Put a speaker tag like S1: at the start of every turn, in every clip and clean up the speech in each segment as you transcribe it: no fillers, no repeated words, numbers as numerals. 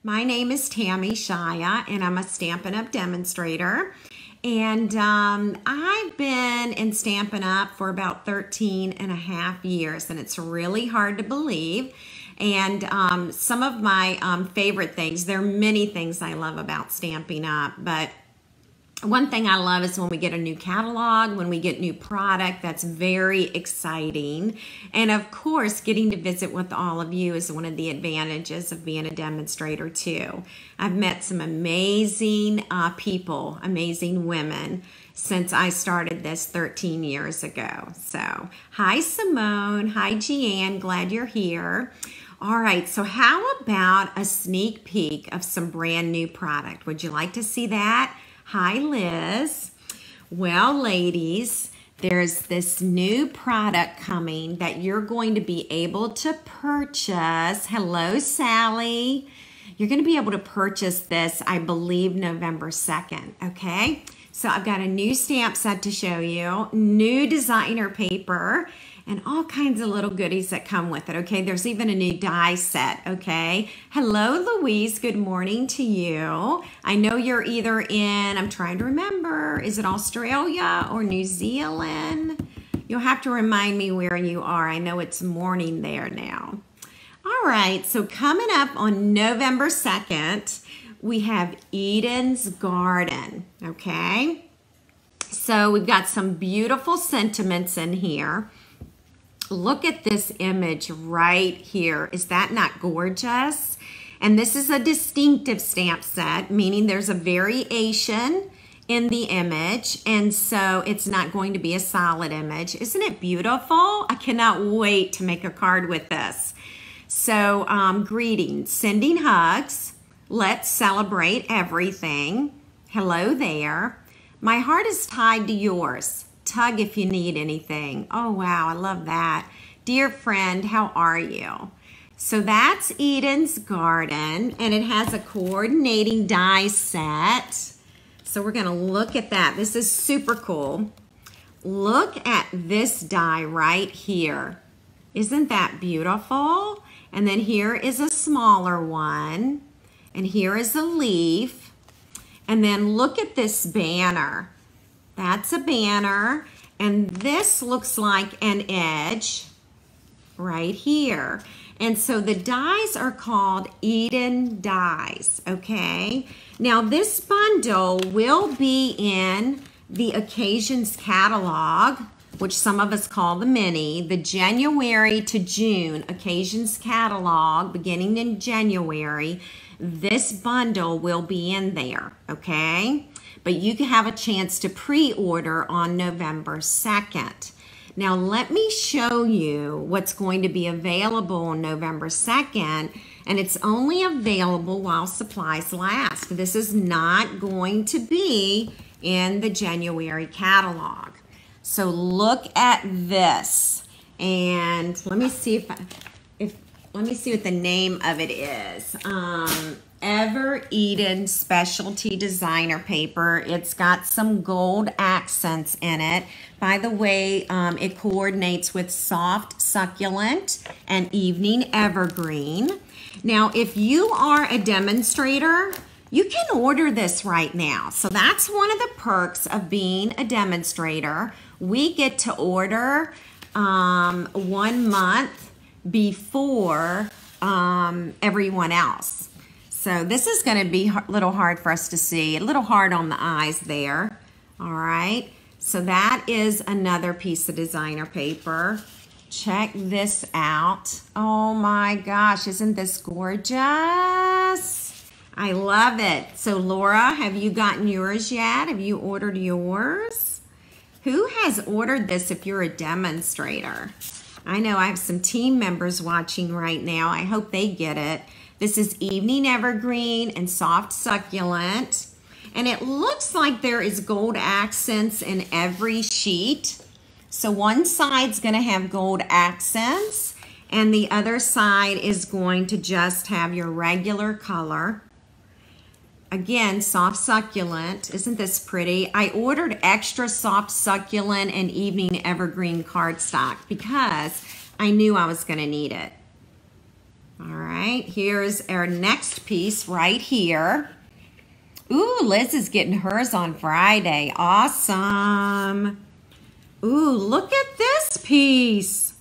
S1: My name is Tammy Shia, and I'm a Stampin' Up! Demonstrator. And I've been in Stampin' Up! For about 13 and a half years, and it's really hard to believe. And some of my favorite things, there are many things I love about Stampin' Up!, but one thing I love is when we get a new catalog, when we get new product. That's very exciting. And of course, getting to visit with all of you is one of the advantages of being a demonstrator too. I've met some amazing people, amazing women since I started this 13 years ago. So, hi Simone, hi Jeanne, glad you're here. All right, so how about a sneak peek of some brand new product? Would you like to see that? Hi, Liz. Well, ladies, there's this new product coming that you're going to be able to purchase. Hello, Sally. You're going to be able to purchase this, I believe, November 2nd, okay? So I've got a new stamp set to show you, new designer paper, and all kinds of little goodies that come with it, okay? There's even a new die set, okay? Hello, Louise. Good morning to you. I know you're either in, I'm trying to remember, is it Australia or New Zealand? You'll have to remind me where you are. I know it's morning there now. All right, so coming up on November 2nd, we have Eden's Garden, okay? So we've got some beautiful sentiments in here. Look at this image right here. Is that not gorgeous? And this is a distinctive stamp set, meaning there's a variation in the image, and so it's not going to be a solid image. Isn't it beautiful? I cannot wait to make a card with this. So, greetings, sending hugs. Let's celebrate everything. Hello there. My heart is tied to yours. Tug if you need anything. Oh, wow, I love that. Dear friend, how are you? So that's Eden's Garden, and it has a coordinating die set. So we're gonna look at that. This is super cool. Look at this die right here. Isn't that beautiful? And then here is a smaller one, and here is a leaf. And then look at this banner. That's a banner, and this looks like an edge right here. And so the dies are called Eden dies, okay? Now this bundle will be in the Occasions catalog, which some of us call the mini, the January to June Occasions catalog, beginning in January. This bundle will be in there, okay? But you can have a chance to pre-order on November 2nd. Now let me show you what's going to be available on November 2nd, and it's only available while supplies last. This is not going to be in the January catalog. So look at this, and let me see let me see what the name of it is. Ever Eden Specialty Designer Paper. It's got some gold accents in it. By the way, it coordinates with Soft Succulent and Evening Evergreen. Now, if you are a demonstrator, you can order this right now. So that's one of the perks of being a demonstrator. We get to order 1 month before everyone else. So this is going to be a little hard for us to see, a little hard on the eyes there. All right, so that is another piece of designer paper. Check this out. Oh my gosh, isn't this gorgeous? I love it. So Laura, have you gotten yours yet? Have you ordered yours? Who has ordered this if you're a demonstrator? I know I have some team members watching right now. I hope they get it. This is Evening Evergreen and Soft Succulent. And it looks like there is gold accents in every sheet. So one side's gonna have gold accents, and the other side is going to just have your regular color. Again, Soft Succulent. Isn't this pretty? I ordered extra Soft Succulent and Evening Evergreen cardstock because I knew I was gonna need it. All right, here's our next piece right here. Ooh, Liz is getting hers on Friday. Awesome. Ooh, look at this piece.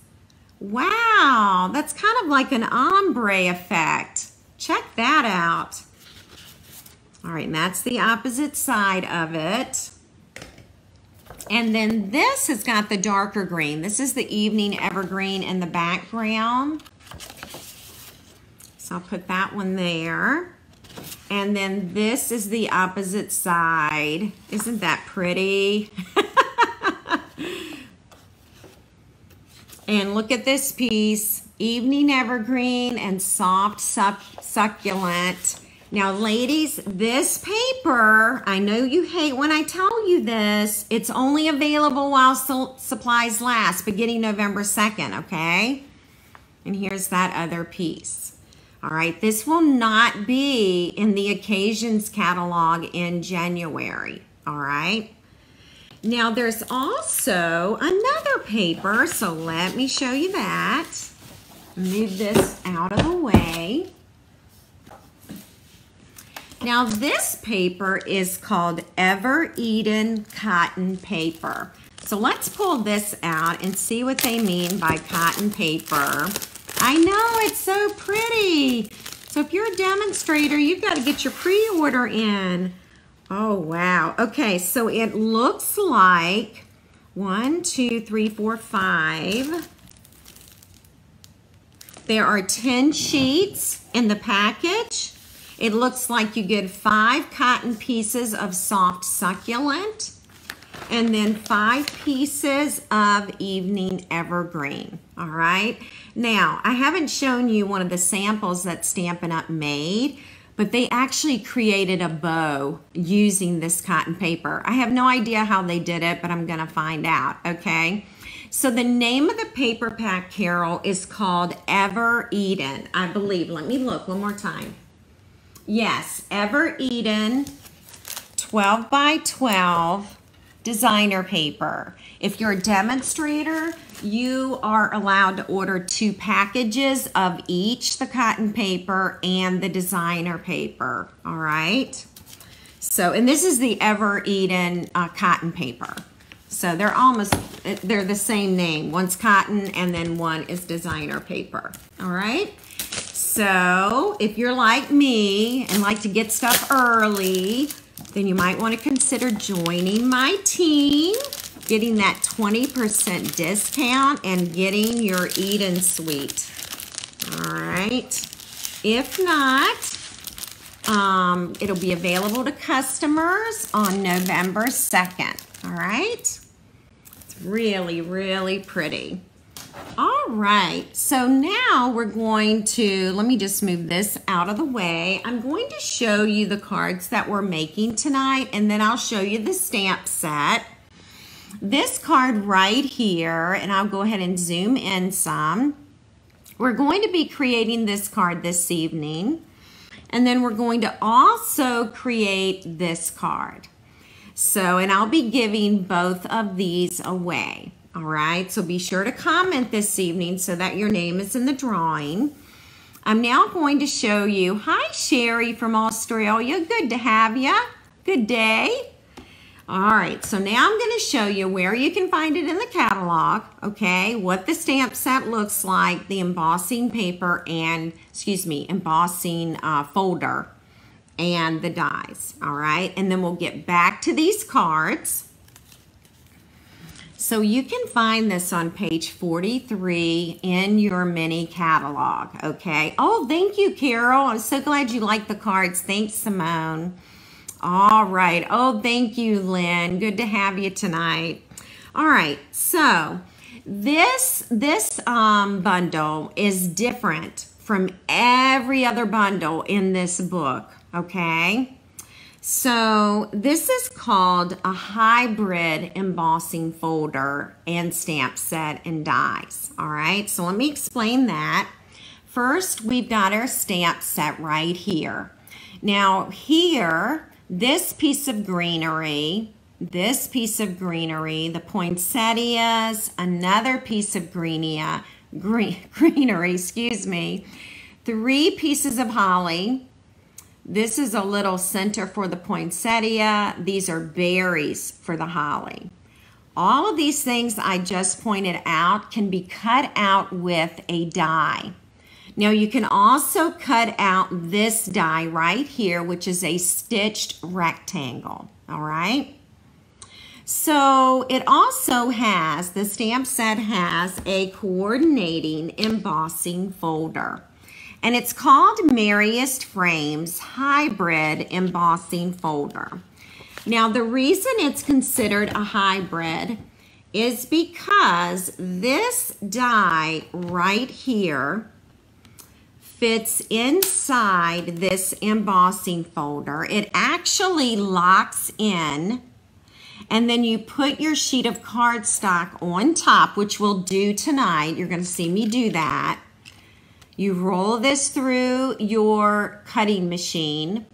S1: Wow, that's kind of like an ombre effect. Check that out. All right, and that's the opposite side of it. And then this has got the darker green. This is the evening evergreen in the background. So I'll put that one there. And then this is the opposite side. Isn't that pretty? And look at this piece, evening evergreen and soft succulent. Now ladies, this paper, I know you hate when I tell you this, it's only available while supplies last, beginning November 2nd, okay? And here's that other piece. All right, this will not be in the occasions catalog in January, all right? Now there's also another paper, so let me show you that. Move this out of the way. Now this paper is called Ever Eden cotton paper. So let's pull this out and see what they mean by cotton paper. I know, it's so pretty. So if you're a demonstrator, you've got to get your pre-order in. Oh, wow. Okay, so it looks like 1, 2, 3, 4, 5. There are 10 sheets in the package. It looks like you get 5 cotton pieces of soft succulent and then 5 pieces of evening evergreen. All right. Now, I haven't shown you one of the samples that Stampin' Up! Made, but they actually created a bow using this cotton paper. I have no idea how they did it, but I'm gonna find out, okay? So the name of the paper pack, Carol, is called Ever Eden, I believe. Let me look one more time. Yes, Ever Eden 12 by 12 designer paper. If you're a demonstrator, you are allowed to order 2 packages of each, the cotton paper and the designer paper, all right? So, and this is the Ever Eden cotton paper. So they're the same name. One's cotton and then one is designer paper, all right? So if you're like me and like to get stuff early, then you might want to consider joining my team, getting that 20% discount and getting your Eden Suite. All right. If not, it'll be available to customers on November 2nd. All right. It's really, really pretty. All right, so now we're going to, let me just move this out of the way. I'm going to show you the cards that we're making tonight, and then I'll show you the stamp set. This card right here, and I'll go ahead and zoom in some. We're going to be creating this card this evening, and then we're going to also create this card. So, and I'll be giving both of these away. All right, so be sure to comment this evening so that your name is in the drawing. I'm now going to show you, hi Sherry from Australia, good to have you, good day. All right, so now I'm going to show you where you can find it in the catalog, okay, what the stamp set looks like, the embossing paper and, embossing folder and the dies, all right, and then we'll get back to these cards. So you can find this on page 43 in your mini catalog, okay? Oh, thank you, Carol. I'm so glad you like the cards. Thanks, Simone. All right. Oh, thank you, Lynn. Good to have you tonight. All right. So this bundle is different from every other bundle in this book, okay? So this is called a hybrid embossing folder and stamp set and dies. All right, so let me explain that. First, we've got our stamp set right here. Now here, this piece of greenery, the poinsettias, another piece of greenery, 3 pieces of holly. This is a little center for the poinsettia. These are berries for the holly. All of these things I just pointed out can be cut out with a die. Now you can also cut out this die right here, which is a stitched rectangle, all right? So it also has, the stamp set has a coordinating embossing folder. And it's called Merriest Frames Hybrid Embossing Folder. Now the reason it's considered a hybrid is because this die right here fits inside this embossing folder. It actually locks in, and then you put your sheet of cardstock on top, which we'll do tonight. You're going to see me do that. You roll this through your cutting machine.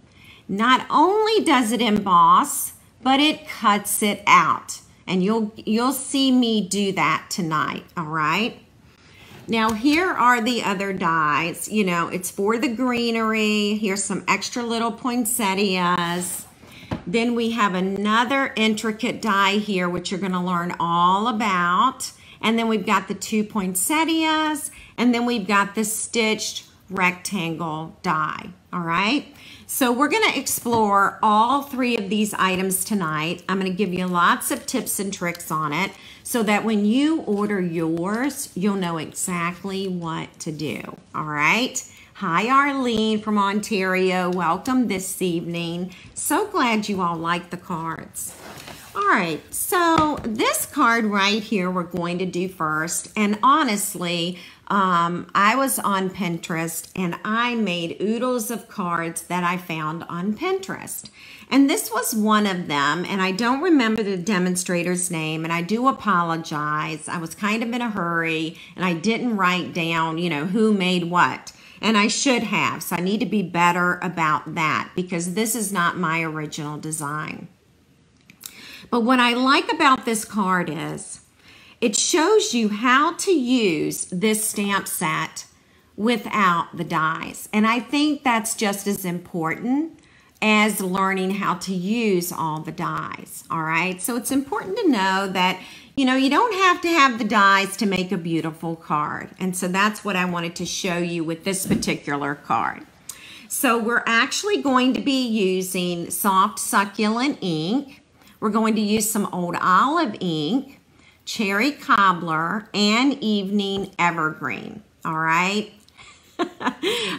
S1: Not only does it emboss, but it cuts it out. And you'll see me do that tonight, all right? Now here are the other dies. You know, it's for the greenery. Here's some extra little poinsettias. Then we have another intricate die here, which you're gonna learn all about. And then we've got the 2 poinsettias, and then we've got the stitched rectangle die, all right? So we're gonna explore all 3 of these items tonight. I'm gonna give you lots of tips and tricks on it so that when you order yours, you'll know exactly what to do, all right? Hi, Arlene from Ontario. Welcome this evening. So glad you all like the cards. All right, so this card right here we're going to do first. And honestly, I was on Pinterest and I made oodles of cards that I found on Pinterest. And this was one of them, and I don't remember the demonstrator's name, and I do apologize. I was kind of in a hurry and I didn't write down, you know, who made what. And I should have, so I need to be better about that because this is not my original design. But what I like about this card is it shows you how to use this stamp set without the dies. And I think that's just as important as learning how to use all the dies, all right? So it's important to know that, you know, you don't have to have the dies to make a beautiful card. And so that's what I wanted to show you with this particular card. So we're actually going to be using soft succulent ink. We're going to use some old olive ink, cherry cobbler, and evening evergreen, all right?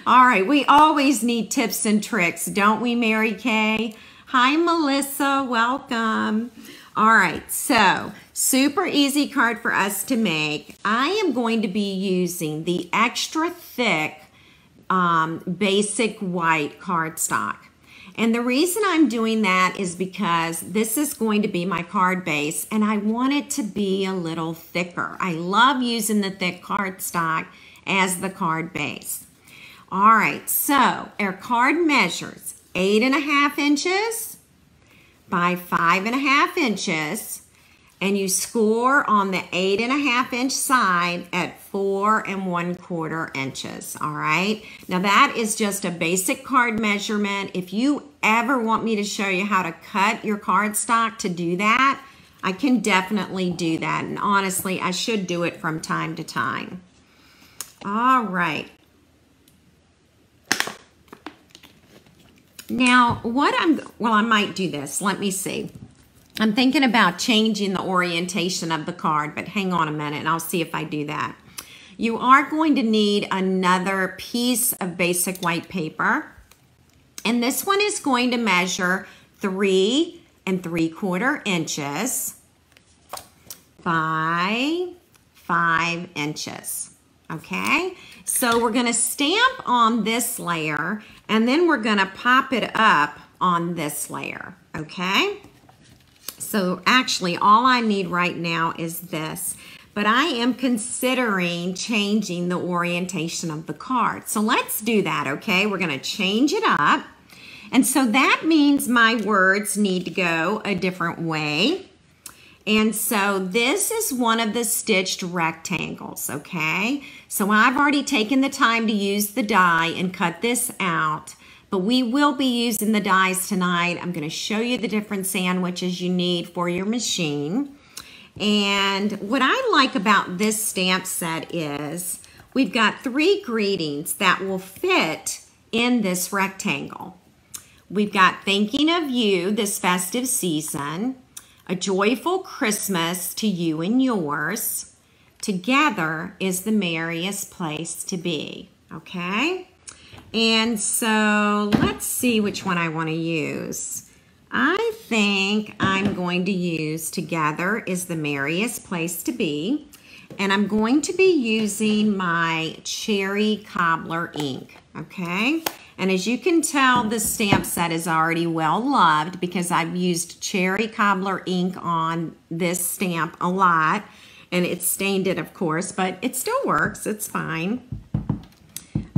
S1: All right, we always need tips and tricks, don't we, Mary Kay? Hi, Melissa, welcome. All right, so super easy card for us to make. I am going to be using the extra thick basic white cardstock. And the reason I'm doing that is because this is going to be my card base and I want it to be a little thicker. I love using the thick cardstock as the card base. All right, so our card measures 8.5 inches by 5.5 inches, and you score on the 8.5 inch side at 4 1/4 inches, all right? Now that is just a basic card measurement. If you ever want me to show you how to cut your cardstock to do that, I can definitely do that. And honestly, I should do it from time to time. All right. Now, I might do this. Let me see. I'm thinking about changing the orientation of the card, but hang on a minute and I'll see if I do that. You are going to need another piece of basic white paper. And this one is going to measure 3 3/4 inches by 5 inches. Okay, so we're going to stamp on this layer and then we're going to pop it up on this layer. Okay, so actually all I need right now is this, but I am considering changing the orientation of the card. So let's do that. Okay, we're going to change it up. And so that means my words need to go a different way. And so this is one of the stitched rectangles, okay? So I've already taken the time to use the die and cut this out, but we will be using the dies tonight. I'm going to show you the different sandwiches you need for your machine. And what I like about this stamp set is we've got 3 greetings that will fit in this rectangle. We've got thinking of you this festive season, a joyful Christmas to you and yours. Together is the merriest place to be, okay? And so let's see which one I want to use. I think I'm going to use together is the merriest place to be. And I'm going to be using my cherry cobbler ink, okay? And as you can tell, the stamp set is already well loved because I've used cherry cobbler ink on this stamp a lot. And it stained it, of course, but it still works. It's fine.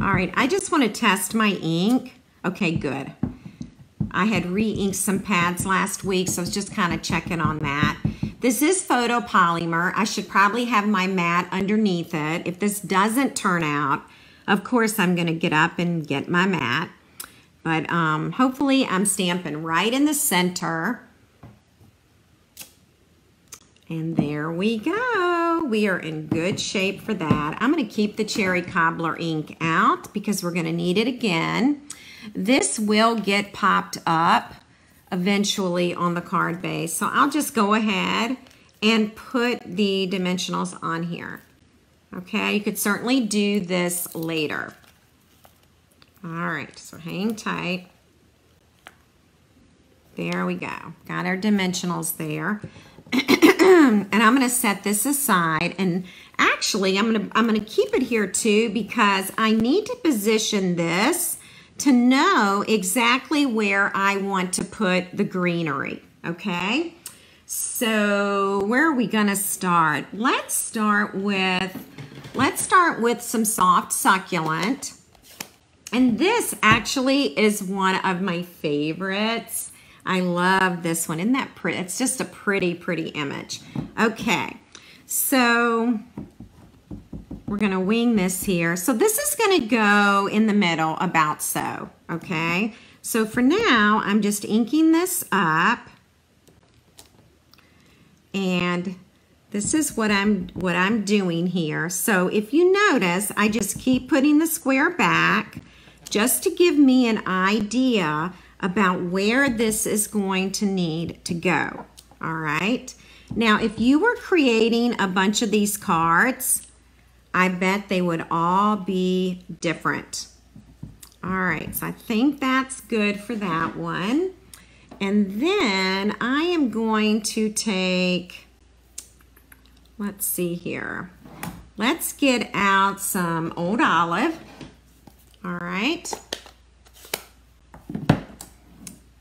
S1: All right, I just want to test my ink. Okay, good. I had re-inked some pads last week, so I was just kind of checking on that. This is photopolymer. I should probably have my mat underneath it. If this doesn't turn out, of course, I'm going to get up and get my mat. But hopefully I'm stamping right in the center. And there we go. We are in good shape for that. I'm going to keep the cherry cobbler ink out because we're going to need it again. This will get popped up eventually on the card base. So I'll just go ahead and put the dimensionals on here. Okay, you could certainly do this later. All right, so hang tight. There we go. Got our dimensionals there. And I'm going to set this aside, and actually I'm going to keep it here too because I need to position this to know exactly where I want to put the greenery, okay? So where are we going to start? Let's start with some soft succulent. And this actually is one of my favorites. I love this one. Isn't that pretty? It's just a pretty, pretty image. Okay, so we're going to wing this here. So this is going to go in the middle about so, okay? So for now, I'm just inking this up. And this is what I'm doing here. So if you notice, I just keep putting the square back just to give me an idea about where this is going to need to go. All right. Now, if you were creating a bunch of these cards, I bet they would all be different. All right, so I think that's good for that one. And then I am going to take, let's see here. Let's get out some Old Olive. All right.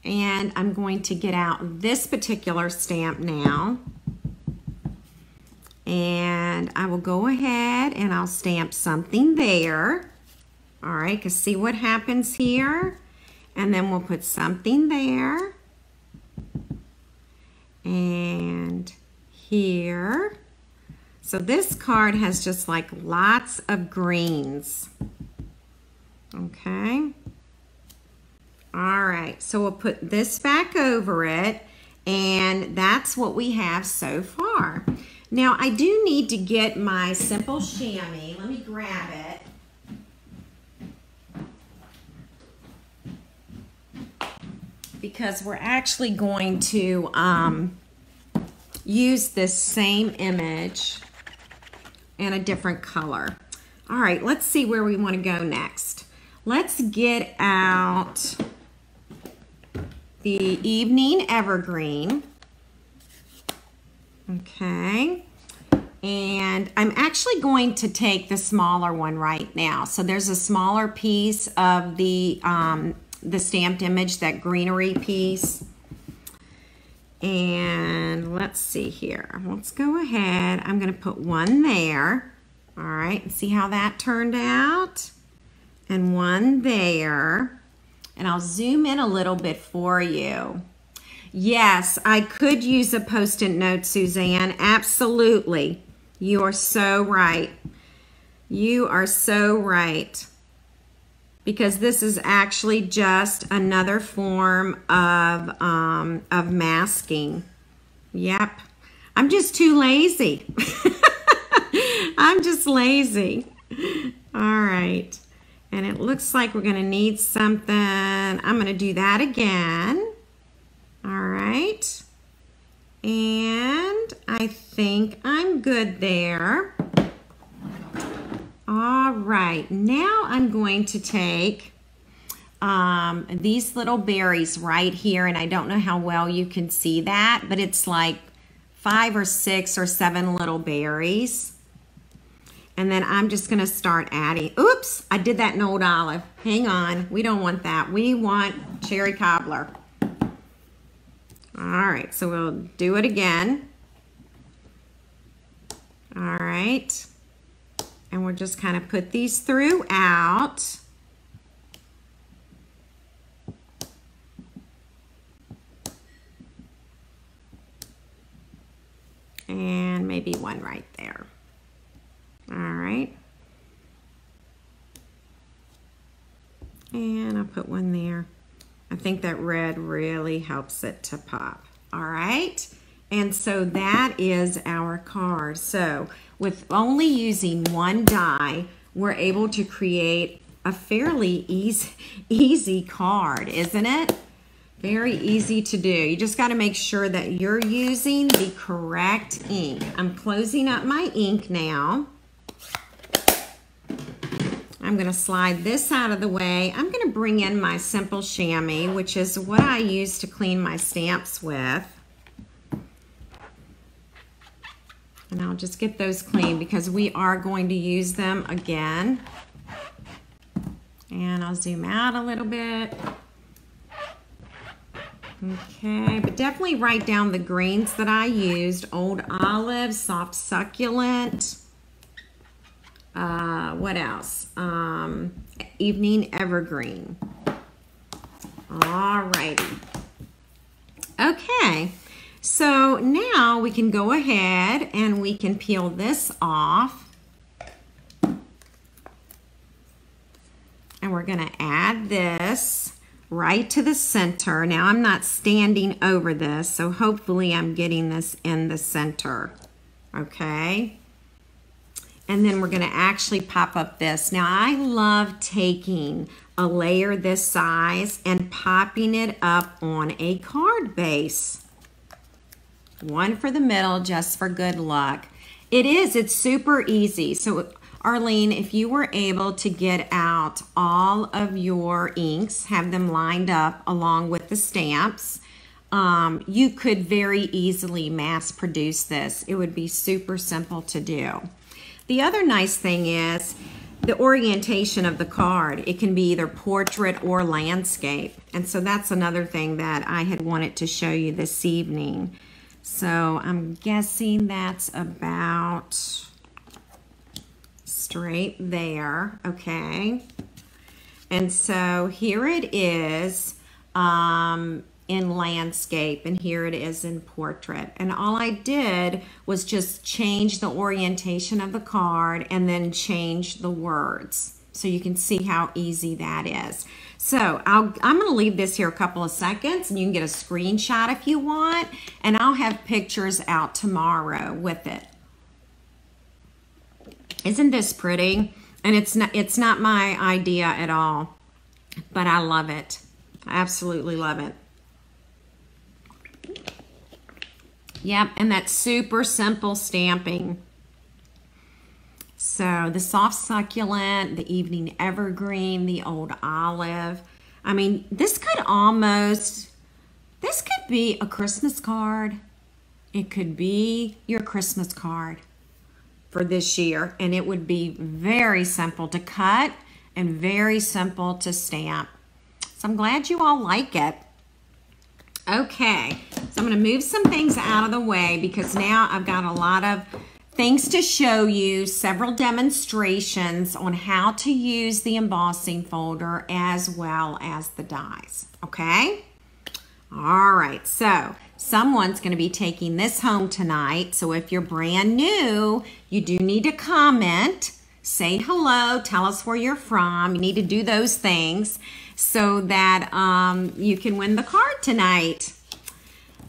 S1: And I'm going to get out this particular stamp now. And I will go ahead and I'll stamp something there. All right, because see what happens here? And then we'll put something there. And here. So this card has just like lots of greens. Okay. All right, so we'll put this back over it. And that's what we have so far. Now, I do need to get my simple chamois. Let me grab it. Because we're actually going to use this same image in a different color. All right, let's see where we want to go next. Let's get out the Evening Evergreen. Okay, and I'm actually going to take the smaller one right now. So there's a smaller piece of the stamped image, that greenery piece. And let's see here. Let's go ahead. I'm going to put one there. All right, and see how that turned out. And one there. And I'll zoom in a little bit for you. Yes, I could use a Post-it note, Suzanne. Absolutely. You are so right. You are so right. Because this is actually just another form of masking. Yep. I'm just too lazy. I'm just lazy. All right. And it looks like we're going to need something. I'm going to do that again. All right. And I think I'm good there. All right. Now I'm going to take these little berries right here. And I don't know how well you can see that, but it's like 5 or 6 or 7 little berries. And then I'm just going to start adding. Oops, I did that in Old Olive. Hang on. We don't want that. We want cherry cobbler. All right, so we'll do it again. All right. And we'll just kind of put these throughout. And maybe one right there. All right. And I'll put one there. I think that red really helps it to pop. All right. And so that is our card. So with only using one die, we're able to create a fairly easy card, isn't it? Very easy to do. You just got to make sure that you're using the correct ink. I'm closing up my ink now. I'm going to slide this out of the way. I'm going to bring in my simple chamois, which is what I use to clean my stamps with. And I'll just get those clean because we are going to use them again. And I'll zoom out a little bit. Okay, but definitely write down the greens that I used. Old Olive, Soft Succulent. What else? Evening Evergreen. All righty. Okay, so now we can go ahead and we can peel this off. And we're going to add this right to the center. Now I'm not standing over this, so hopefully I'm getting this in the center. Okay. And then we're going to actually pop up this. Now I love taking a layer this size and popping it up on a card base. One for the middle just for good luck. It's super easy. So Arlene, if you were able to get out all of your inks, have them lined up along with the stamps, you could very easily mass produce this. It would be super simple to do. The other nice thing is the orientation of the card. It can be either portrait or landscape. And so that's another thing that I had wanted to show you this evening. So I'm guessing that's about straight there, okay? And so here it is in landscape, and here it is in portrait. And all I did was just change the orientation of the card and then change the words. So you can see how easy that is. So I'm gonna leave this here a couple of seconds and you can get a screenshot if you want, and I'll have pictures out tomorrow with it. Isn't this pretty? And it's not my idea at all, but I love it. I absolutely love it. Yep, and that's super simple stamping. So the Soft Succulent, the Evening Evergreen, the Old Olive. I mean, this could be a Christmas card. It could be your Christmas card for this year, and it would be very simple to cut and very simple to stamp. So I'm glad you all like it. Okay, so I'm going to move some things out of the way because now I've got a lot of things to show you, several demonstrations on how to use the embossing folder as well as the dies, okay? All right, so someone's going to be taking this home tonight. So if you're brand new, you do need to comment, say hello, tell us where you're from. You need to do those things so that you can win the card tonight.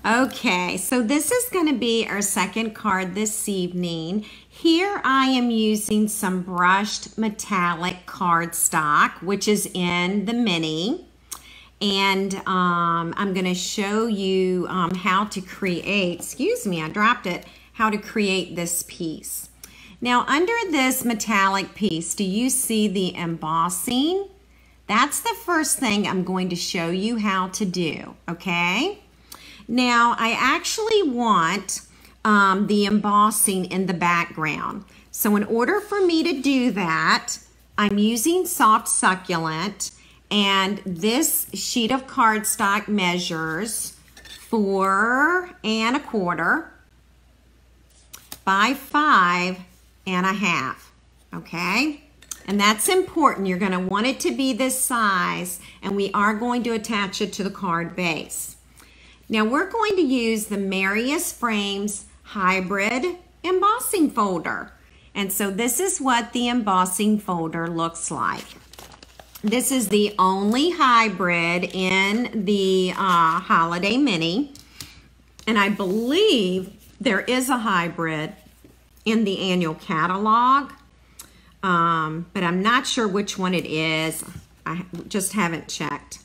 S1: Okay, so this is going to be our second card this evening. Here I am using some brushed metallic cardstock, which is in the mini. And I'm going to show you how to create, excuse me, I dropped it, how to create this piece. Now under this metallic piece, do you see the embossing? That's the first thing I'm going to show you how to do, okay? Now I actually want the embossing in the background. So in order for me to do that, I'm using soft succulent. And this sheet of cardstock measures 4 1/4 by 5 1/2, okay? And that's important. You're going to want it to be this size, and we are going to attach it to the card base. Now we're going to use the Merriest Frames Hybrid Embossing Folder. And so this is what the embossing folder looks like. This is the only hybrid in the Holiday Mini. And I believe there is a hybrid in the annual catalog. But I'm not sure which one it is. I just haven't checked.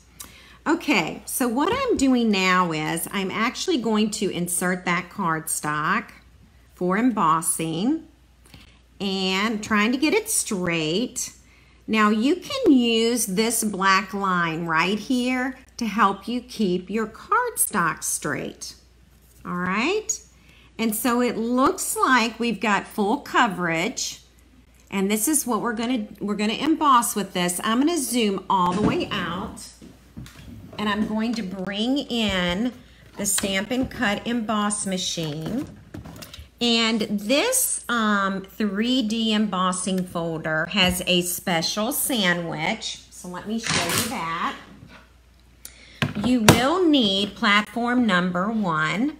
S1: Okay, so what I'm doing now is I'm actually going to insert that cardstock for embossing and trying to get it straight. Now you can use this black line right here to help you keep your cardstock straight. All right, and so it looks like we've got full coverage, and this is what we're gonna emboss with this. I'm gonna zoom all the way out, and I'm going to bring in the Stampin' Cut emboss machine. And this 3D embossing folder has a special sandwich. So let me show you that. You will need platform number 1.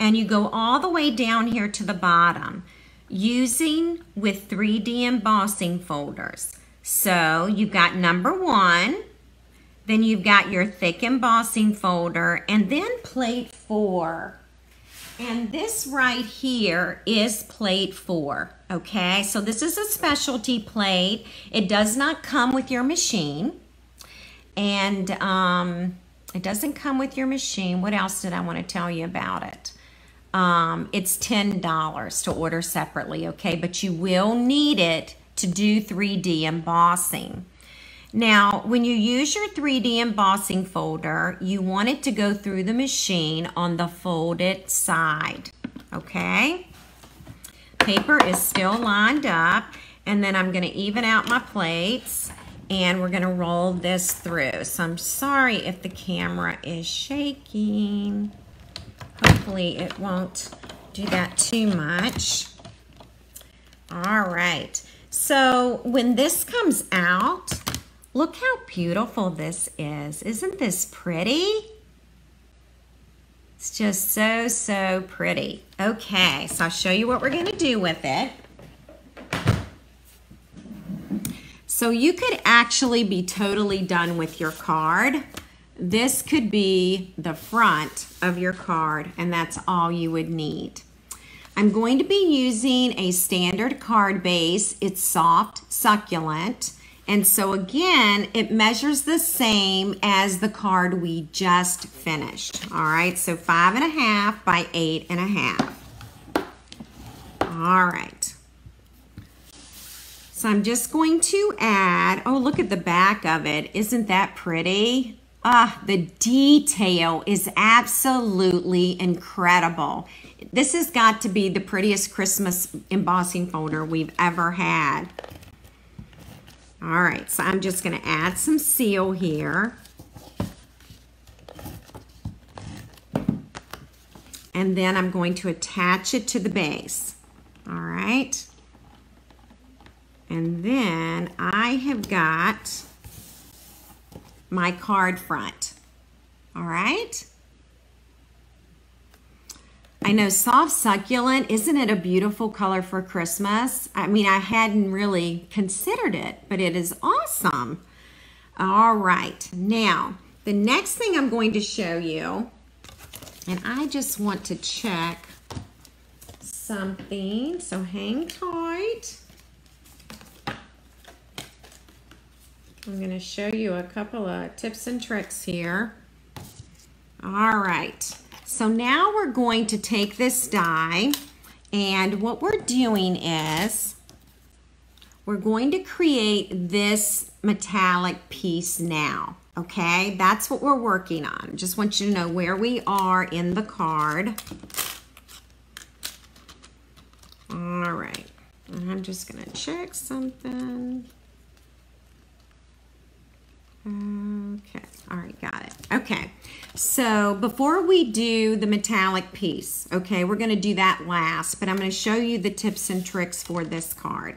S1: And you go all the way down here to the bottom using with 3D embossing folders. So you've got number 1. Then you've got your thick embossing folder. And then plate 4. And this right here is plate 4, okay? So this is a specialty plate. It does not come with your machine. And it doesn't come with your machine. What else did I want to tell you about it? It's $10 to order separately, okay? But you will need it to do 3D embossing. Now, when you use your 3D embossing folder, you want it to go through the machine on the folded side, okay? Paper is still lined up, and then I'm going to even out my plates, and we're going to roll this through. So I'm sorry if the camera is shaking. Hopefully it won't do that too much. All right, so when this comes out, look how beautiful this is. Isn't this pretty? It's just so, so pretty. Okay, so I'll show you what we're gonna do with it. So you could actually be totally done with your card. This could be the front of your card, and that's all you would need. I'm going to be using a standard card base. It's soft, succulent. And so again, it measures the same as the card we just finished. All right, so 5 1/2 by 8 1/2. All right. So I'm just going to add, oh, look at the back of it. Isn't that pretty? The detail is absolutely incredible. This has got to be the prettiest Christmas embossing folder we've ever had. All right, so I'm just going to add some seal here. And then I'm going to attach it to the base. All right. And then I have got my card front. All right. I know, soft succulent, isn't it a beautiful color for Christmas? I mean, I hadn't really considered it, but it is awesome. All right, now, the next thing I'm going to show you, and I just want to check something, so hang tight. I'm going to show you a couple of tips and tricks here. All right. So now we're going to take this die, and what we're doing is we're going to create this metallic piece now, okay? That's what we're working on. Just want you to know where we are in the card. All right, and I'm just gonna check something. Okay, all right, got it. Okay, so before we do the metallic piece, okay, we're gonna do that last, but I'm gonna show you the tips and tricks for this card.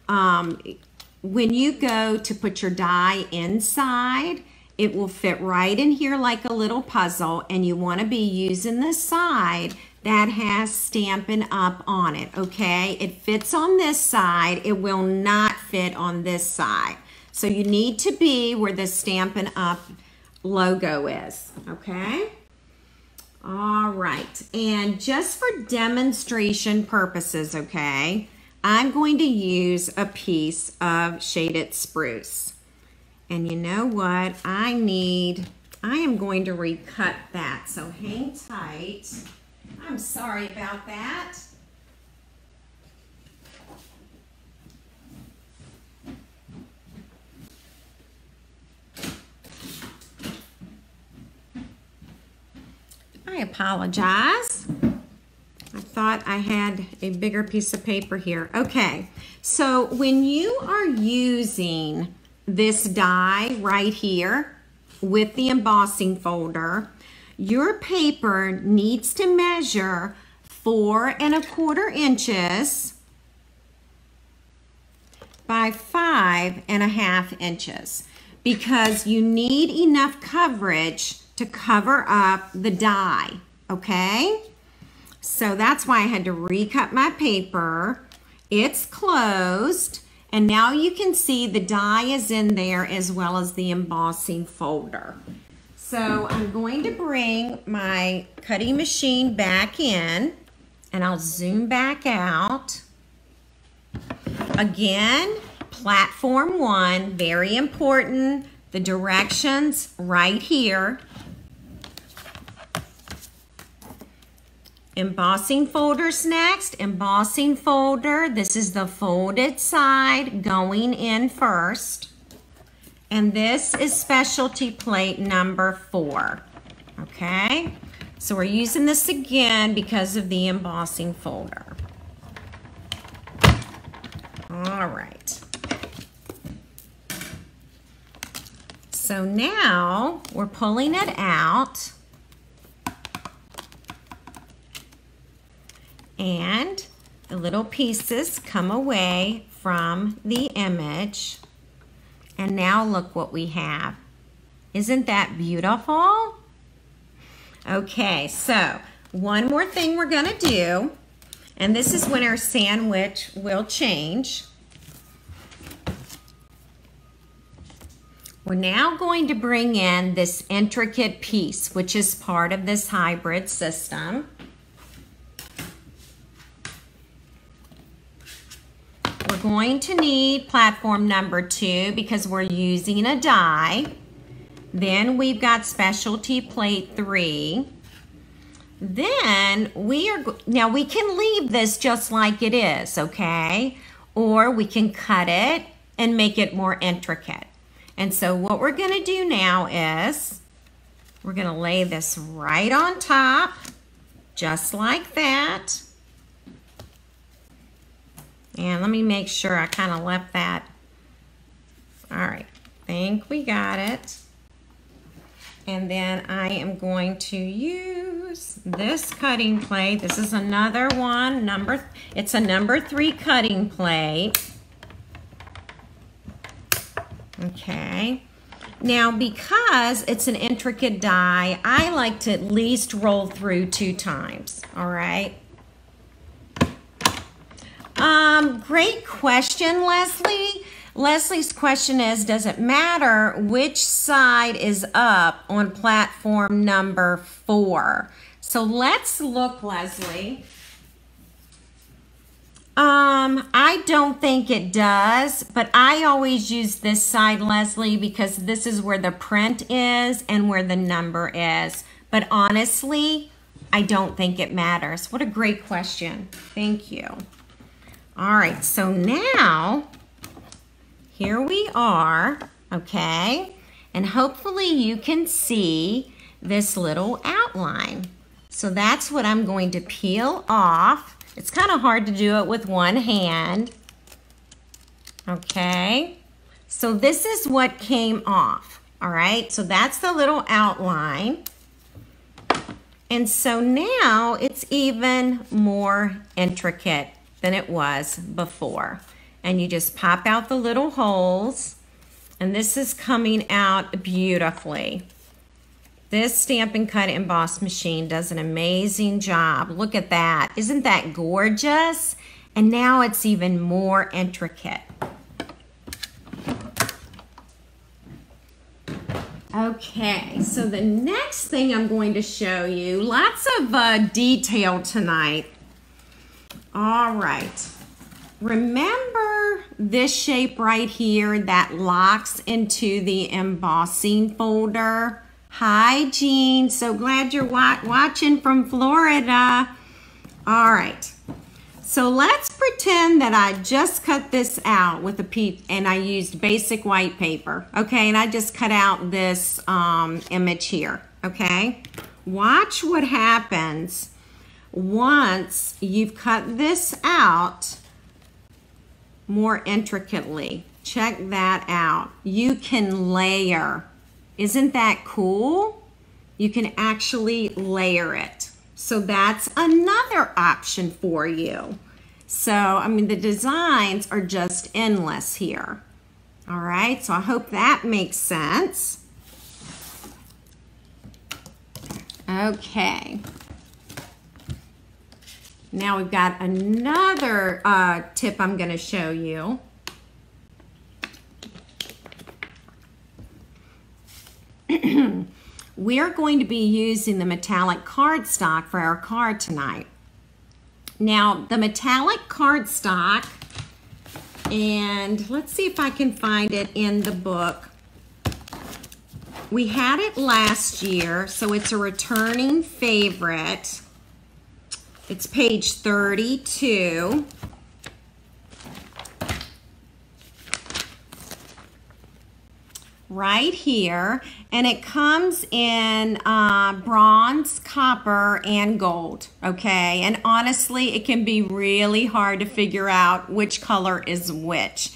S1: When you go to put your die inside, it will fit right in here like a little puzzle, and you wanna be using the side that has Stampin' Up on it, okay? It fits on this side, it will not fit on this side. So you need to be where the Stampin' Up logo is, okay? All right, and just for demonstration purposes, okay, I'm going to use a piece of shaded spruce. And you know what? I am going to recut that, so hang tight. I'm sorry about that. I apologize. I thought I had a bigger piece of paper here. Okay, so when you are using this die right here with the embossing folder, your paper needs to measure 4 1/4 inches by 5 1/2 inches because you need enough coverage to cover up the die, okay? So that's why I had to recut my paper. It's closed, and now you can see the die is in there as well as the embossing folder. So I'm going to bring my cutting machine back in, and I'll zoom back out. Again, platform 1, very important. The directions right here. Embossing folders next. Embossing folder, this is the folded side going in first. And this is specialty plate number 4. Okay, so we're using this again because of the embossing folder. All right. So now we're pulling it out. And the little pieces come away from the image. And now look what we have. Isn't that beautiful? Okay, so one more thing we're gonna do, and this is when our sandwich will change. We're now going to bring in this intricate piece, which is part of this hybrid system. We're going to need platform number 2 because we're using a die. Then we've got specialty plate 3. Then now we can leave this just like it is, okay? Or we can cut it and make it more intricate. And so what we're gonna do now is we're gonna lay this right on top, just like that. And let me make sure I kind of left that. All right, think we got it. And then I am going to use this cutting plate. This is another one, it's a number 3 cutting plate. Okay, Now, because it's an intricate die, I like to at least roll through 2 times, all right? Great question, Leslie. Leslie's question is, does it matter which side is up on platform number 4? So let's look, Leslie. I don't think it does, but I always use this side, Leslie, because this is where the print is and where the number is. But honestly, I don't think it matters. What a great question. Thank you. All right, so now, here we are, okay? And hopefully you can see this little outline. So that's what I'm going to peel off. It's kind of hard to do it with one hand. Okay, so this is what came off. All right, so that's the little outline. And so now it's even more intricate than it was before. And you just pop out the little holes, and this is coming out beautifully. This Stamp and Cut Emboss machine does an amazing job. Look at that. Isn't that gorgeous? And now it's even more intricate. Okay, so the next thing I'm going to show you, lots of detail tonight. All right. Remember this shape right here that locks into the embossing folder? Hi, Jean. So glad you're watching from Florida. All right. So let's pretend that I just cut this out with a piece and I used basic white paper. Okay, and I just cut out this image here. Okay. Watch what happens once you've cut this out more intricately. Check that out. You can layer. Isn't that cool? You can actually layer it. So that's another option for you. So, I mean, the designs are just endless here. All right, so I hope that makes sense. Okay. Now we've got another tip I'm going to show you. We're going to be using the metallic cardstock for our card tonight. Now, the metallic cardstock, and let's see if I can find it in the book. We had it last year, so it's a returning favorite. It's page 32. Right here, and it comes in bronze, copper, and gold, okay? And honestly, it can be really hard to figure out which color is which.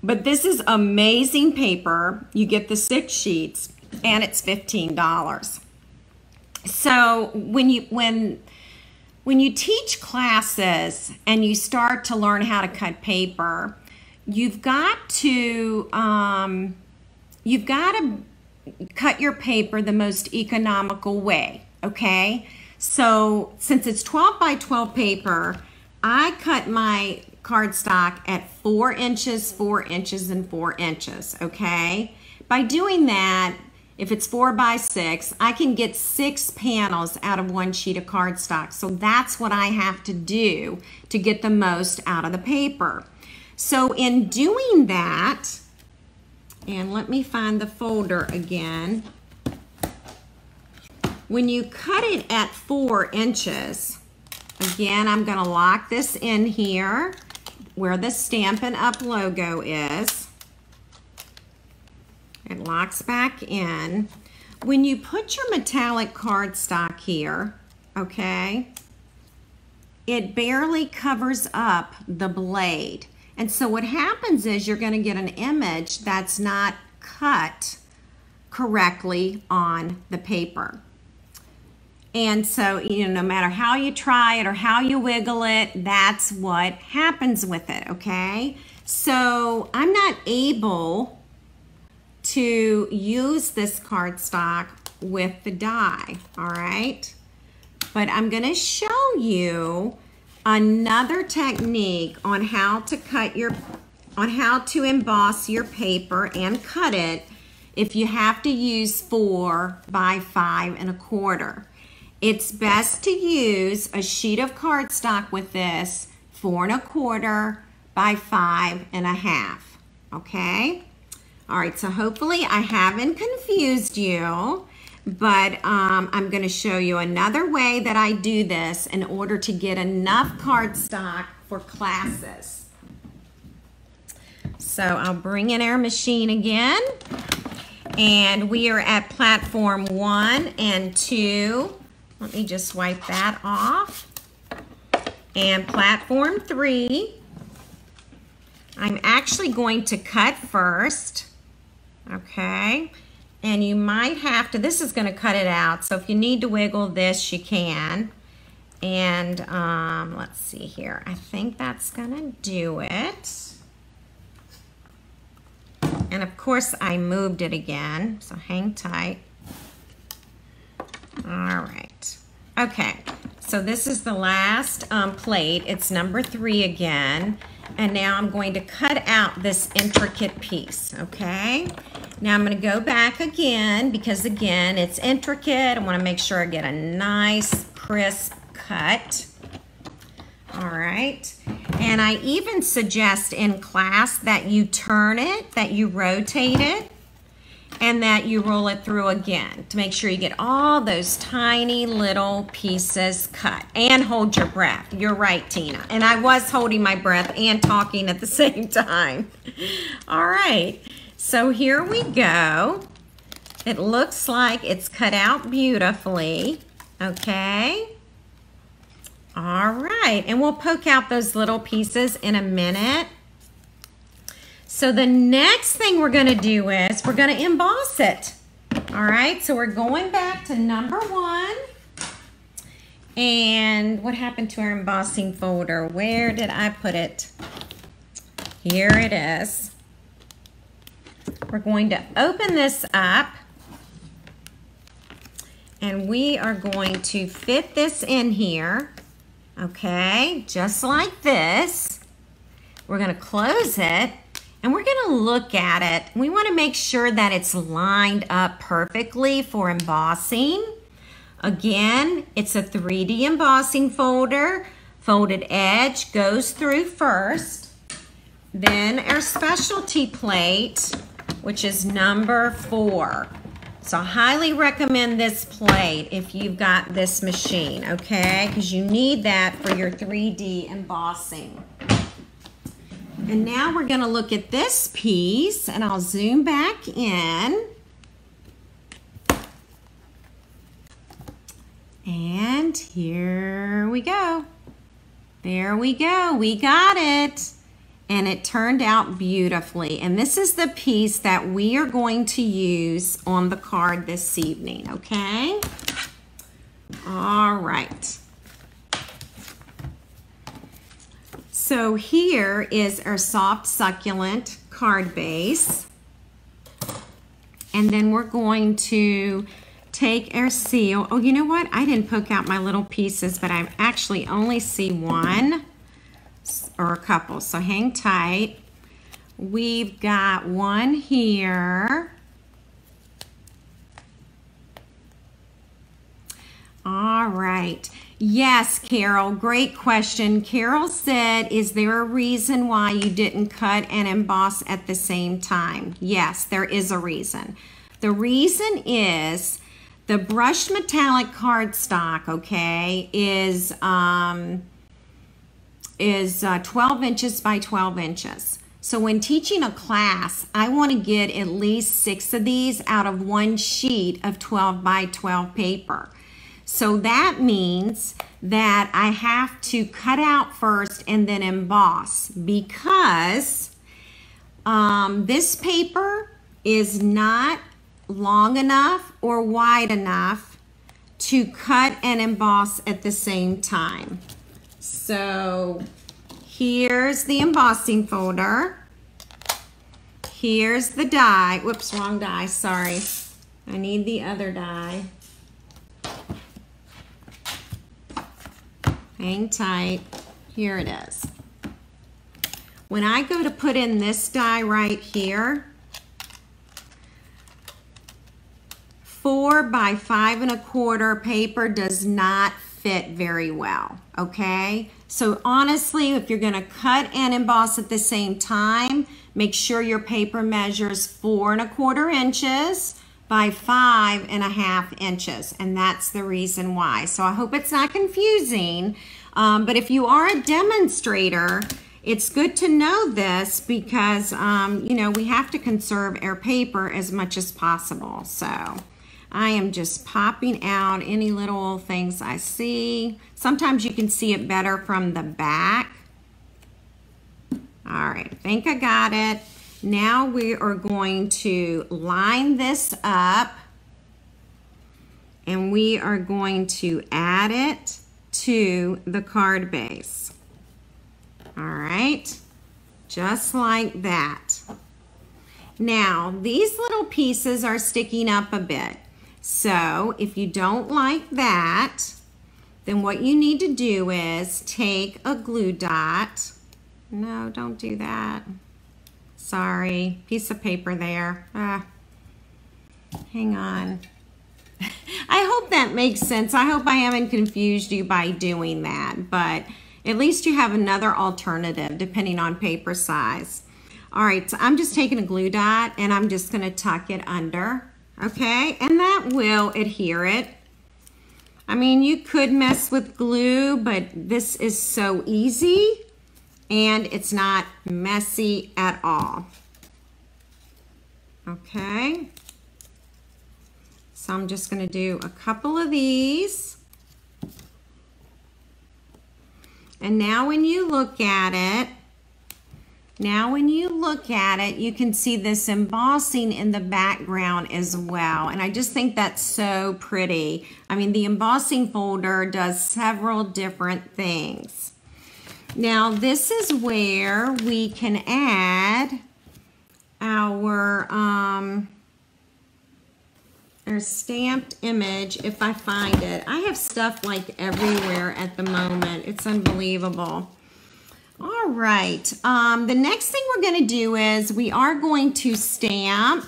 S1: But this is amazing paper. You get the 6 sheets, and it's $15. So when you teach classes and you start to learn how to cut paper, you've got to cut your paper the most economical way, okay? So since it's 12 by 12 paper, I cut my cardstock at 4 inches, 4 inches, and 4 inches, okay? By doing that, if it's 4 by 6, I can get 6 panels out of 1 sheet of cardstock. So that's what I have to do to get the most out of the paper. So in doing that, and let me find the folder again. When you cut it at 4 inches, again, I'm going to lock this in here where the Stampin' Up! Logo is. It locks back in. When you put your metallic cardstock here, okay, it barely covers up the blade. And so what happens is you're going to get an image that's not cut correctly on the paper. And so, you know, no matter how you try it or how you wiggle it, that's what happens with it, okay? So I'm not able to use this cardstock with the die, all right? But I'm gonna show you another technique on how to emboss your paper and cut it if you have to use 4 by 5 1/4. It's best to use a sheet of cardstock with this 4 1/4 by 5 1/2, okay? All right, so hopefully I haven't confused you, but I'm gonna show you another way that I do this in order to get enough cardstock for classes. So I'll bring in our machine again, and we are at platform 1 and 2. Let me just wipe that off. And platform 3, I'm actually going to cut first, okay? And you might have to, this is gonna cut it out, so if you need to wiggle this, you can. And let's see here, I think that's gonna do it. And of course I moved it again, so hang tight. All right, okay, so this is the last plate. It's number 3 again. And now I'm going to cut out this intricate piece, okay? Now I'm gonna go back again because again, it's intricate. I wanna make sure I get a nice crisp cut. All right, and I even suggest in class that you turn it, that you rotate it, and that you roll it through again to make sure you get all those tiny little pieces cut. And hold your breath. You're right, Tina. And I was holding my breath and talking at the same time. All right, so here we go. It looks like it's cut out beautifully, okay? All right, and we'll poke out those little pieces in a minute. So the next thing we're gonna do is we're gonna emboss it. All right, so we're going back to number 1. And what happened to our embossing folder? Where did I put it? Here it is. We're going to open this up and we are going to fit this in here, okay, just like this. We're gonna close it. And we're gonna look at it. We wanna make sure that it's lined up perfectly for embossing. Again, it's a 3D embossing folder. Folded edge goes through first. Then our specialty plate, which is number 4. So I highly recommend this plate if you've got this machine, okay? Because you need that for your 3D embossing. And now we're gonna look at this piece, and I'll zoom back in. And here we go. There we go, we got it. And it turned out beautifully. And this is the piece that we are going to use on the card this evening, okay? All right. So here is our soft succulent card base. And then we're going to take our seal. Oh, you know what? I didn't poke out my little pieces, but I actually only see one or a couple, so hang tight. We've got one here. All right. Yes, Carol, great question. Carol said, is there a reason why you didn't cut and emboss at the same time? Yes, there is a reason. The reason is the brushed metallic cardstock, okay, is 12 inches by 12 inches. So when teaching a class, I want to get at least 6 of these out of one sheet of 12 by 12 paper. So that means that I have to cut out first and then emboss because this paper is not long enough or wide enough to cut and emboss at the same time. So here's the embossing folder. here's the die. Whoops, wrong die, sorry. I need the other die. Hang tight. Here it is. When I go to put in this die right here, 4 by 5 1/4 paper does not fit very well, okay? So honestly, if you're gonna cut and emboss at the same time, make sure your paper measures 4 1/4 inches by 5 1/2 inches, and that's the reason why. So I hope it's not confusing, but if you are a demonstrator, it's good to know this because, you know, we have to conserve our paper as much as possible. So I am just popping out any little things I see. Sometimes you can see it better from the back. All right, I think I got it. Now we are going to line this up and we are going to add it to the card base. All right, just like that. Now, these little pieces are sticking up a bit. So if you don't like that, then what you need to do is take a glue dot. No, don't do that. Sorry, piece of paper there. Hang on. I hope that makes sense. I hope I haven't confused you by doing that, but at least you have another alternative depending on paper size. All right, so I'm just taking a glue dot and I'm just gonna tuck it under, okay? And that will adhere it. I mean, you could mess with glue, but this is so easy and it's not messy at all. Okay. So I'm just going to do a couple of these. And now when you look at it, you can see this embossing in the background as well. And I just think that's so pretty. I mean, the embossing folder does several different things. Now, this is where we can add our stamped image if I find it. I have stuff like everywhere at the moment. It's unbelievable. All right, the next thing we're going to do is we are going to stamp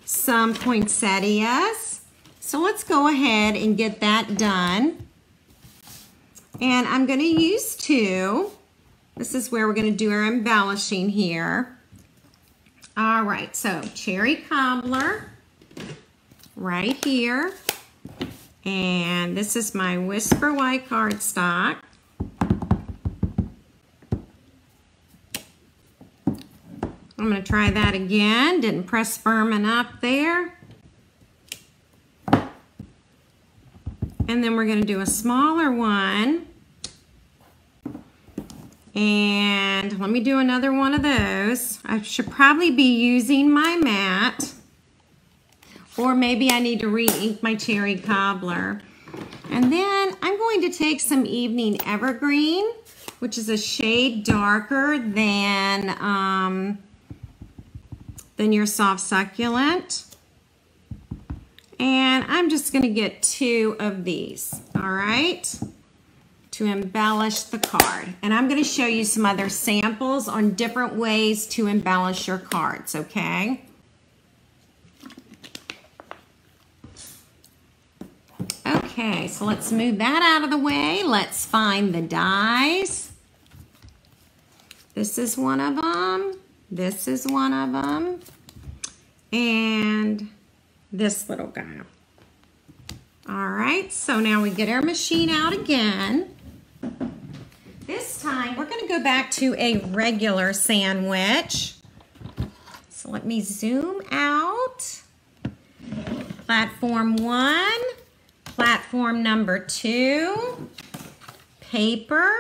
S1: some poinsettias. So let's go ahead and get that done. And I'm going to use 2. This is where we're going to do our embellishing here. All right, so cherry cobbler right here. And this is my Whisper White cardstock. I'm going to try that again. Didn't press firm enough there. And then we're going to do a smaller one. And let me do another one of those. I should probably be using my mat. Or maybe I need to re-ink my cherry cobbler. And then I'm going to take some Evening Evergreen, which is a shade darker than your Soft Succulent. And I'm just going to get 2 of these, all right, to embellish the card. And I'm going to show you some other samples on different ways to embellish your cards, okay? Okay, so let's move that out of the way. Let's find the dies. This is one of them. This is one of them. And this little guy. All right, so now we get our machine out again. This time we're going to go back to a regular sandwich. So let me zoom out. Platform 1, platform number 2, paper.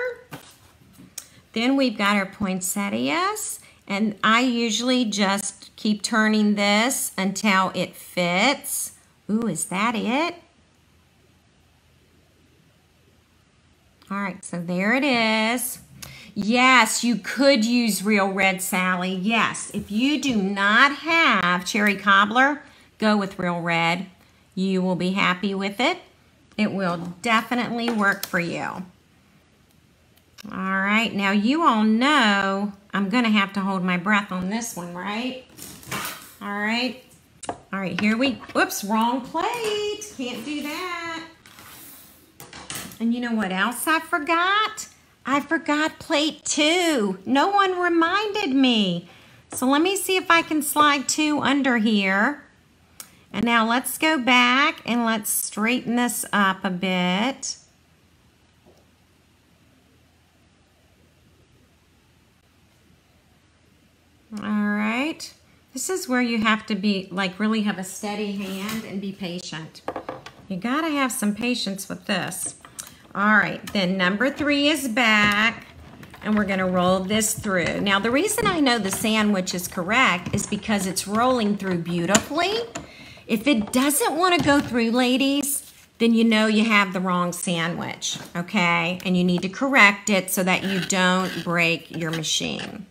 S1: Then we've got our poinsettias, and I usually just keep turning this until it fits. Ooh, is that it? All right, so there it is. Yes, you could use Real Red, Sally. Yes, if you do not have cherry cobbler, go with Real Red. You will be happy with it. It will definitely work for you. All right, now you all know I'm gonna have to hold my breath on this one, right? All right, here whoops, wrong plate. Can't do that. And you know what else I forgot? I forgot plate 2. No one reminded me. So let me see if I can slide 2 under here. And now let's go back and let's straighten this up a bit. All right. This is where you have to be, like, really have a steady hand and be patient. You gotta have some patience with this. All right, then number 3 is back, and we're gonna roll this through. Now, the reason I know the sandwich is correct is because it's rolling through beautifully. If it doesn't wanna go through, ladies, then you know you have the wrong sandwich, okay? And you need to correct it so that you don't break your machine.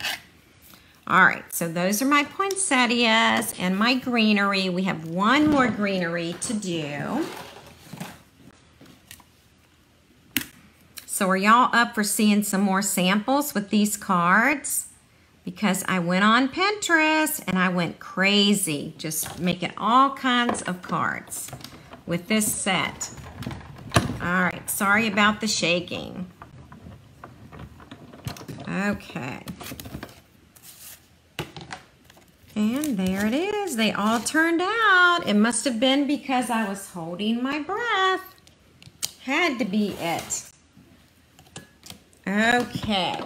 S1: All right, so those are my poinsettias and my greenery. We have one more greenery to do. So are y'all up for seeing some more samples with these cards? Because I went on Pinterest and I went crazy, just making all kinds of cards with this set. All right, sorry about the shaking. Okay. And there it is. They all turned out. It must have been because I was holding my breath. Had to be it. Okay.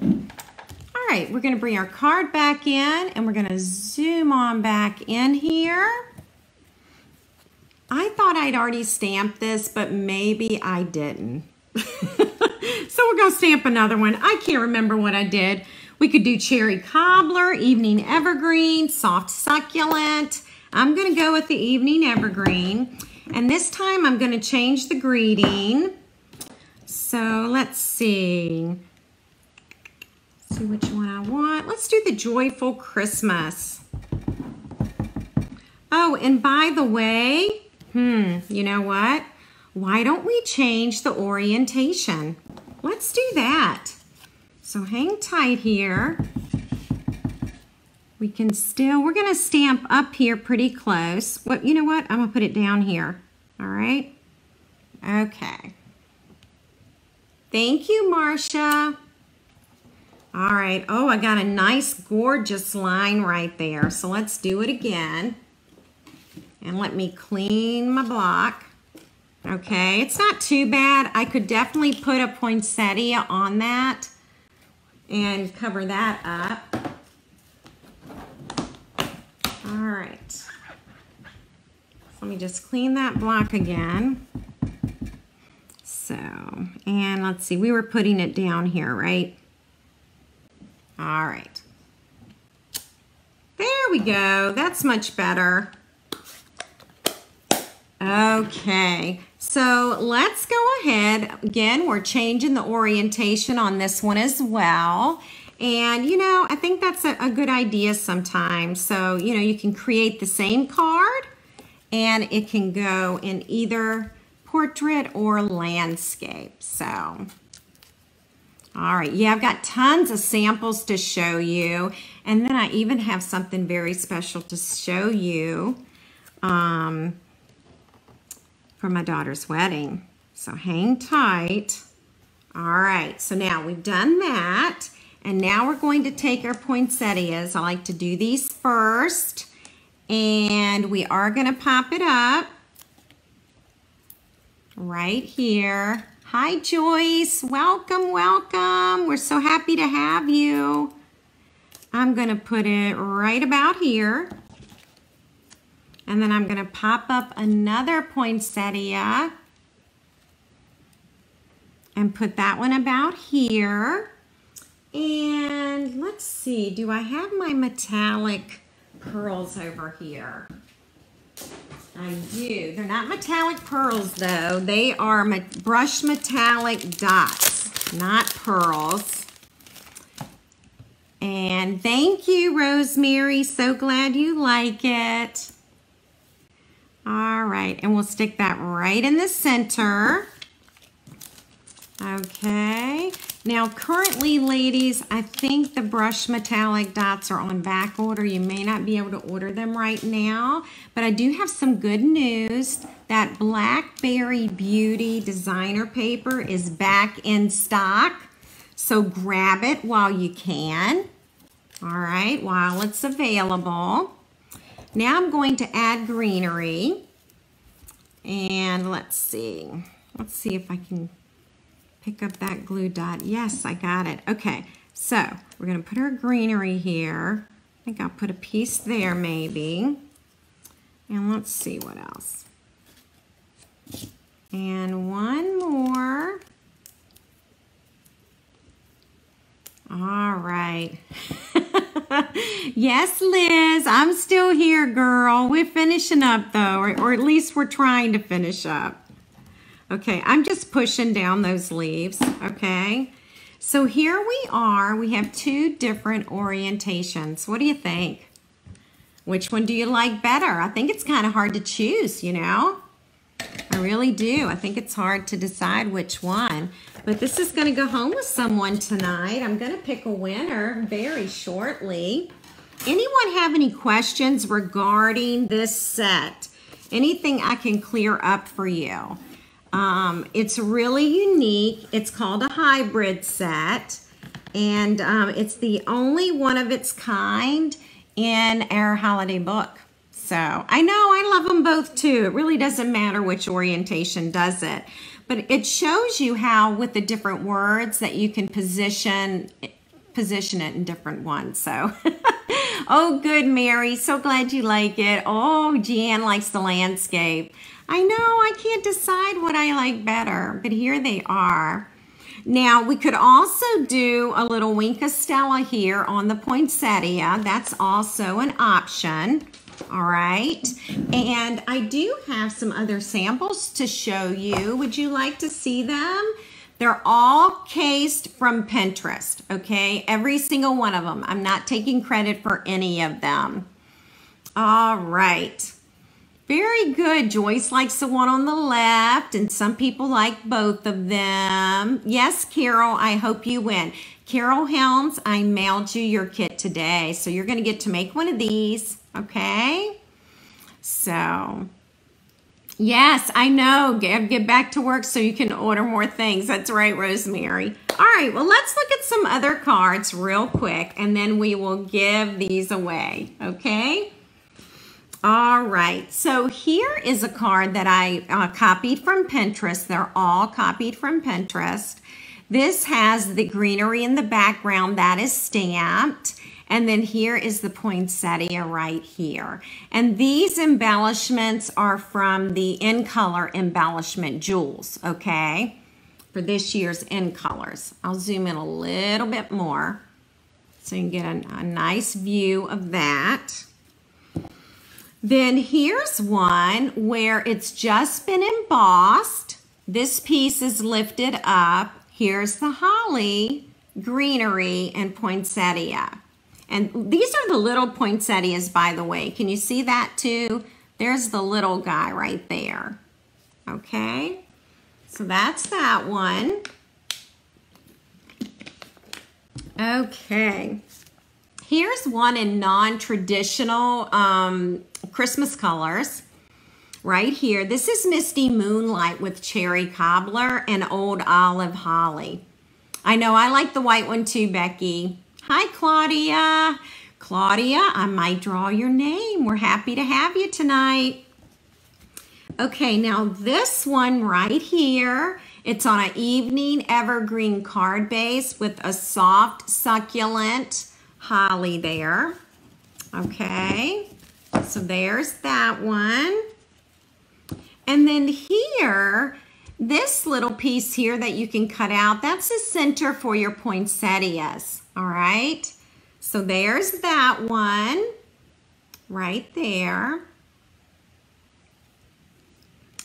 S1: All right, we're going to bring our card back in and we're going to zoom on back in here. I thought I'd already stamped this, but maybe I didn't. So we're going to stamp another one. I can't remember what I did. We could do cherry cobbler, evening evergreen, soft succulent. I'm going to go with the evening evergreen. And this time I'm going to change the greeting. So let's see. See which one I want. Let's do the joyful Christmas. Oh, and by the way, you know what? Why don't we change the orientation? Let's do that. So hang tight here. We're gonna stamp up here pretty close. You know what? I'm gonna put it down here. All right? Okay. Thank you, Marcia. All right. Oh, I got a nice, gorgeous line right there. So let's do it again. And let me clean my block. Okay, it's not too bad. I could definitely put a poinsettia on that and cover that up. All right. So let me just clean that block again. So, and let's see, we were putting it down here, right? All right. There we go. That's much better. Okay, so let's go ahead. Again, we're changing the orientation on this one as well. And, you know, I think that's a good idea sometimes. So, you know, you can create the same card and it can go in either portrait or landscape. So, all right. Yeah, I've got tons of samples to show you. And then I even have something very special to show you. For my daughter's wedding. So hang tight. All right, so now we've done that. And now we're going to take our poinsettias. I like to do these first. And we are gonna pop it up right here. Hi, Joyce, welcome, welcome. We're so happy to have you. I'm gonna put it right about here. And then I'm going to pop up another poinsettia and put that one about here. And let's see, do I have my metallic pearls over here? I do. They're not metallic pearls though. They are brushed metallic dots, not pearls. And thank you, Rosemary. So glad you like it. All right, and we'll stick that right in the center. Okay. Now, currently, ladies, I think the brushed metallic dots are on back order. You may not be able to order them right now, but I do have some good news. That Blackberry Beauty designer paper is back in stock, so grab it while you can. All right, while it's available. Now I'm going to add greenery, and let's see if I can pick up that glue dot. Yes, I got it. Okay, so we're gonna put our greenery here. I think I'll put a piece there maybe. And let's see what else. And one more. All right. Yes, Liz, I'm still here, girl. We're finishing up though, or at least we're trying to finish up. Okay, I'm just pushing down those leaves, okay? So here we are. We have two different orientations. What do you think? Which one do you like better? I think it's kind of hard to choose, you know? I really do. I think it's hard to decide which one. But this is going to go home with someone tonight. I'm going to pick a winner very shortly. Anyone have any questions regarding this set? Anything I can clear up for you? It's really unique. It's called a hybrid set, and it's the only one of its kind in our holiday book. So I know I love them both too. It really doesn't matter which orientation does it, but it shows you how with the different words that you can position it in different ones. So oh, good, Mary. So glad you like it. Oh, Jan likes the landscape. I know, I can't decide what I like better, but here they are. Now, we could also do a little Winka Stella here on the poinsettia. That's also an option, all right? And I do have some other samples to show you. Would you like to see them? They're all cased from Pinterest, okay? Every single one of them. I'm not taking credit for any of them. All right. Very good. Joyce likes the one on the left, and some people like both of them. Yes, Carol, I hope you win. Carol Helms, I mailed you your kit today, so you're going to get to make one of these, okay? So, yes, I know. Get back to work so you can order more things. That's right, Rosemary. All right, well, let's look at some other cards real quick, and then we will give these away, okay? All right, so here is a card that I copied from Pinterest. They're all copied from Pinterest. This has the greenery in the background that is stamped. And then here is the poinsettia right here. And these embellishments are from the In Color embellishment jewels, okay? For this year's In Colors. I'll zoom in a little bit more so you can get a nice view of that. Then here's one where it's just been embossed. This piece is lifted up. Here's the holly, greenery, and poinsettia. And these are the little poinsettias, by the way. Can you see that too? There's the little guy right there. Okay, so that's that one. Okay. Here's one in non-traditional Christmas colors right here. This is Misty Moonlight with Cherry Cobbler and Old Olive Holly. I know I like the white one too, Becky. Hi, Claudia. Claudia, I might draw your name. We're happy to have you tonight. Okay, now this one right here, it's on an evening evergreen card base with a soft, succulent holly there. Okay, so there's that one. And then here, this little piece here that you can cut out, that's the center for your poinsettias. All right, so there's that one right there.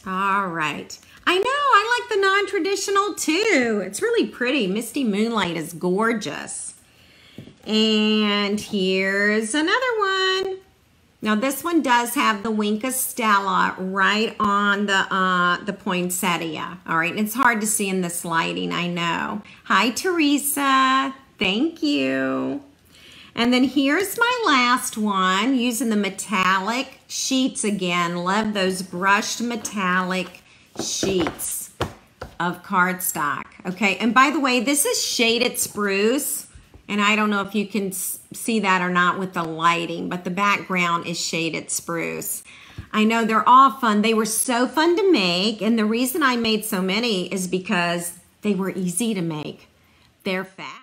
S1: All right. I know, I like the non-traditional too. It's really pretty. Misty Moonlight is gorgeous. And here's another one. Now this one does have the Winka Stella right on the poinsettia. All right, and it's hard to see in this lighting, I know. Hi, Teresa. Thank you. And then here's my last one, using the metallic sheets again. Love those brushed metallic sheets of cardstock. Okay, and by the way, this is shaded spruce. And I don't know if you can see that or not with the lighting, but the background is shaded spruce. I know they're all fun. They were so fun to make. And the reason I made so many is because they were easy to make. They're fast.